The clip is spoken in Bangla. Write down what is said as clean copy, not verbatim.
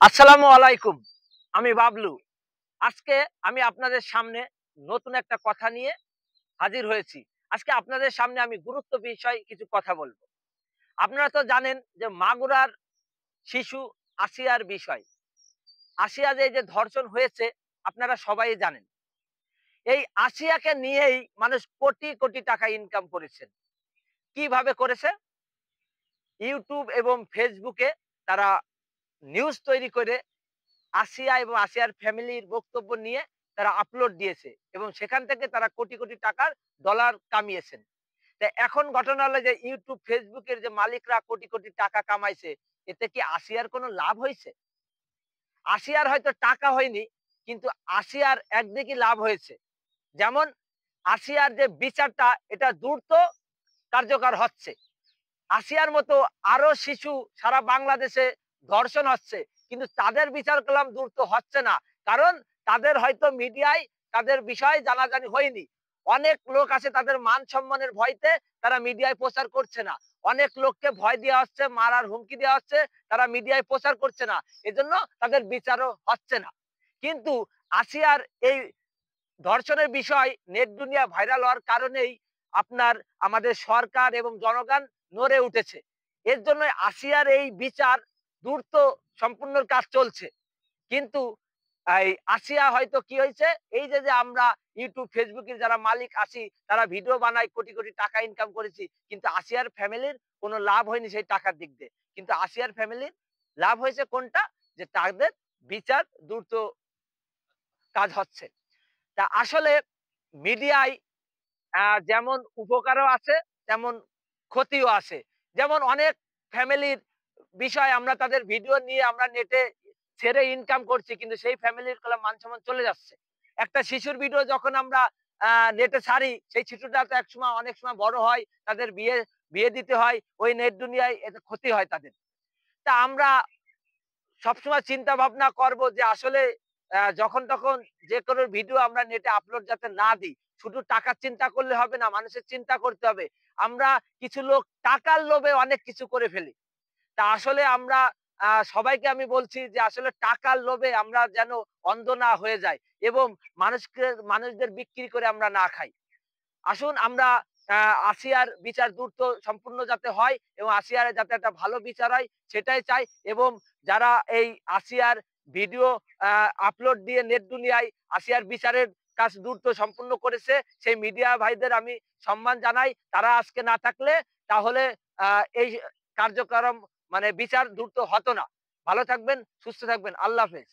আসসালামু আলাইকুম। আমি বাবলু। আজকে আমি আপনাদের সামনে নতুন একটা কথা নিয়ে হাজির হয়েছি। আজকে আপনাদের সামনে আমি গুরুত্ব বিষয় কিছু কথা বলব। আপনারা তো জানেন যে মাগুরার শিশু আসিয়ার বিষয়। আসিয়া যে এই যে ধর্ষণ হয়েছে আপনারা সবাই জানেন। এই আসিয়াকে নিয়েই মানুষ কোটি, কোটি টাকা ইনকাম করেছেন। কিভাবে করেছে? YouTube এবং Facebook এ তারা নিউজ তৈরি করে আসিয়া এবং আসিয়ার ফ্যামিলির বক্তব্য নিয়ে তারা আপলোড দিয়েছে এবং সেখান থেকে তারা কোটি কোটি টাকার ডলার কামিয়েছেন। তা এখন ঘটনা হলো যে ইউটিউব ফেসবুকের যে মালিকরা কোটি কোটি টাকা কামাইছে, এতে কি আসিয়ার কোনো লাভ হয়েছে? আসিয়ার হয়তো টাকা হয়নি, কিন্তু আসিয়ার একদিকে লাভ হয়েছে। যেমন আসিয়ার যে বিচারটা এটা দ্রুত কার্যকর হচ্ছে। আসিয়ার মতো আরো শিশু সারা বাংলাদেশে ধর্ষণ হচ্ছে, কিন্তু তাদের বিচার করলাম দ্রুত হচ্ছে না। কারণ তাদের হয়তো মিডিয়ায় তাদের বিষয় জানাজানি হয়নি। অনেক লোক আছে তাদের মান সম্মানের ভয়তে তারা মিডিয়ায় প্রচার করছে না। অনেক লোককে ভয় দেওয়া হচ্ছে, মারার হুমকি দেওয়া হচ্ছে, তারা মিডিয়ায় প্রচার করছে না। এজন্য তাদের বিচারও হচ্ছে না। কিন্তু আসিয়ার এই ধর্ষণের বিষয় নেট দুনিয়া ভাইরাল হওয়ার কারণেই আপনার আমাদের সরকার এবং জনগণ নড়ে উঠেছে। এর জন্য আসিয়ার এই বিচার দ্রুত সম্পূর্ণ কাজ চলছে। কিন্তু এই আসিয়া হয়তো কি হয়েছে, এই যে যে আমরা ইউটিউব ফেসবুকের যারা মালিক আছি তারা ভিডিও বানাই, কোটি কোটি টাকা ইনকাম করেছি, কিন্তু আসিয়ার ফ্যামিলির কোনো লাভ হয়নি সেই টাকার দিক দিয়ে। কিন্তু আসিয়ার ফ্যামিলির লাভ হয়েছে কোনটা, যে তাদের বিচার দ্রুত কাজ হচ্ছে। তা আসলে মিডিয়ায় যেমন উপকারও আছে, তেমন ক্ষতিও আছে। যেমন অনেক ফ্যামিলির বিষয় আমরা তাদের ভিডিও নিয়ে আমরা নেটে ছেড়ে ইনকাম করছি, কিন্তু সেই ফ্যামিলির কলা মান-সম্মান চলে যাচ্ছে। একটা শিশুর ভিডিও যখন আমরা নেটে ছাড়ি, সেই শিশুটা তো একসময় অনেক সময় বড় হয়, তাদের বিয়ে বিয়ে দিতে হয়, ওই নেট দুনিয়ায় এতে ক্ষতি হয় তাদের। তা আমরা সবসময় চিন্তা ভাবনা করব যে আসলে যখন তখন যে কোনো ভিডিও আমরা নেটে আপলোড যাতে না দিই। শুধু টাকার চিন্তা করলে হবে না, মানুষের চিন্তা করতে হবে। আমরা কিছু লোক টাকার লোভে অনেক কিছু করে ফেলি। তা আসলে আমরা সবাইকে আমি বলছি যে আসলে টাকার লোভে আমরা যেন অন্ধ না হয়ে যাই এবং মানুষদের বিক্রি করে আমরা না খাই। আসুন আমরা আসিয়ার বিচার দ্রুত সম্পূর্ণ যাতে হয় এবং আসিয়ার যাতে একটা ভালো বিচার হয় সেটাই চাই। এবং যারা এই আসিয়ার ভিডিও আপলোড দিয়ে নেট দুনিয়ায় আসিয়ার বিচারের কাজ দ্রুত সম্পূর্ণ করেছে, সেই মিডিয়া ভাইদের আমি সম্মান জানাই। তারা আজকে না থাকলে তাহলে এই কার্যক্রম মানে বিচার দ্রুত হতো না। ভালো থাকবেন, সুস্থ থাকবেন। আল্লাহ হাফেজ।